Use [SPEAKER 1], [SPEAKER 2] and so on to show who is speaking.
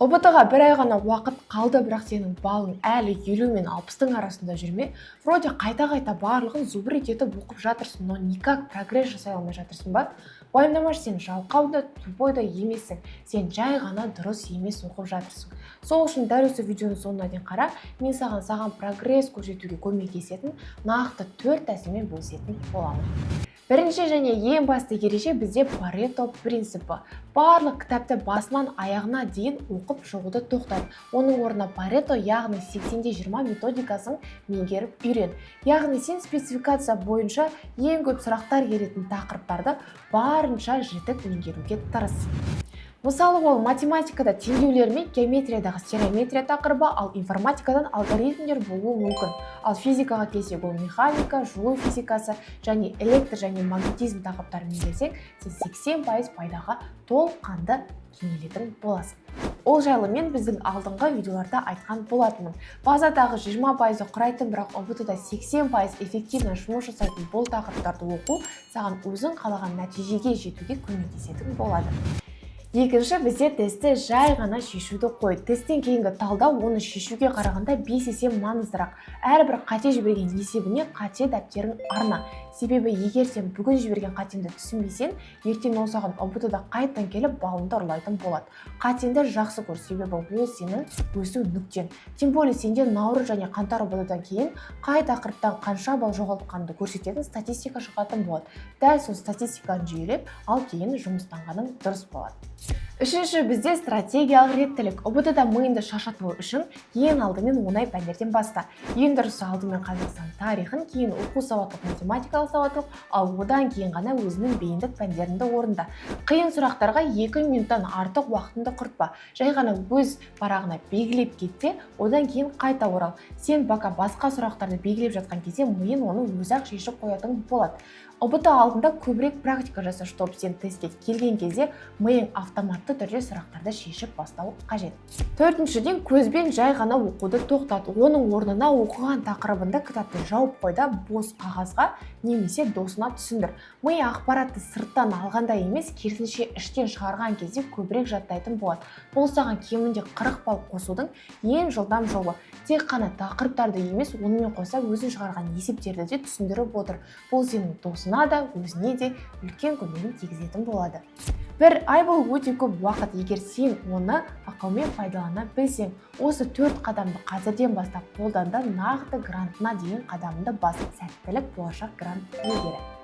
[SPEAKER 1] ұбт-ға бір ай ғана уақыт қалды, бірақ сенің балың әлі 50 мен 60-тың арасында жүрме. Вроде қайта-қайта барлығын зубрить етіп оқып жатырсың, но никак прогресс жасай алмай жатырсың ба? Уайымдамашы, сен жалқау да, тупой да емессің. Сен жай ғана дұрыс емес оқып жатырсың. Сол үшін дәл осы видеоның соңына дейін қара, мен саған прогресс көрсетуге көмектесетін нақты 4 тәсілмен бөлісетін боламын. Бірінші және ең басты ереже бізде Парето принципі. Барлық кітапты басынан аяғына дейін оқып шығуды тоқтат. Оның орнына Парето, яғни 80-20 методикасын меңгеріп үйрен. Яғни сен спецификация бойынша ең көп сұрақтар келетін тақырыптарды барынша жітік меңгеруге тырыс. Мысалы, ол математикада теңдеулер мен геометриядағы стереометрия тақырыбы, ал информатикадан алгоритмдер болуы мүмкін. Ал физикаға келсек, ол механика, жылу физикасы және электр және магнетизм тақырыптарын меңгерсең, сен 80% пайдаға толыққанды кенелетін боласың. Ол жайлы мен біздің алдыңғы видеоларда айтқан болатынмын. Базадағы 20% құрайтын, бірақ ұбт-да 80% эффективно жұмыс жасайтын бұл тақырыптарды оқу саған өзің қалаған нәтижеге жетуге көмектесетін болады. Екінші, бізде тестті жай ғана шешуді қой. Тесттен кейінгі талдау оны шешуге қарағанда 5 есе маңыздырақ. Әрбір қате жіберген есебіне қате дәптерін арна. Себебі егер сен бүгін жіберген қатеңді түсінбесең, ертең ол саған ұбт-да қайтадан келіп балыңды ұрлайтын болады. Қатеңді жақсы көр, себебі ол сенің өсу нүктең. Тем более сенде наурыз және қаңтар ұбт-дан кейін қай тақырыптан қанша балл жоғалтқанды көрсететін статистика шығатын болады. Дәл сол статистиканы жүйелеп, ал кейін жұмыстанғаның дұрыс болады. Үшінші, бізде стратегиялық реттілік. ұбт-да миыңды шаршатпау үшін ең алдымен оңай пәндерден баста. Ең дұрысы алдымен Қазақстан тарихын, кейін оқу сауаттылық, математикалық сауаттылық, ал одан кейін ғана өзінің бейіндік пәндерінде орында. Қиын сұрақтарға 2 минуттан артық уақытыңды құртпа. Жай ғана өз парағына белгілеп кетсе, одан кейін қайта орал. Сен басқа сұрақтарды белгілеп жатқан кезде миың оны өзі-ақ шешіп қоятын болады. ұбт алдында көбірек практика жаса, чтобы сен тестке келген кезде миың автоматты түрде сұрақтарды шешіп бастау қажет. Төртіншіден, көзбен жай ғана оқуды тоқтат. Оның орнына оқыған тақырыбында кітапты жауып қойда, бос қағазға немесе досына түсіндір. Ми ақпаратты сырттан алғанда емес, керісінше іштен шығарған кезде көбірек жаттайтын болады. Бұл саған кемінде 40 балл қосудың ең жылдам жолы. Тек қана тақырыптарды емес, онымен қоса өзін шығарған есептерді де түсіндіріп отыр. Бұл сенің досына да, өзіне де үлкен көмегін тигізетін болады. Бір ай бұл өте көп уақыт, егер сен оны ақылмен пайдалана білсең. Осы 4 қадамды қазірден бастап қолданда нақты грантына дейін қадамында бас. Сәттілік, болашақ грант иегері.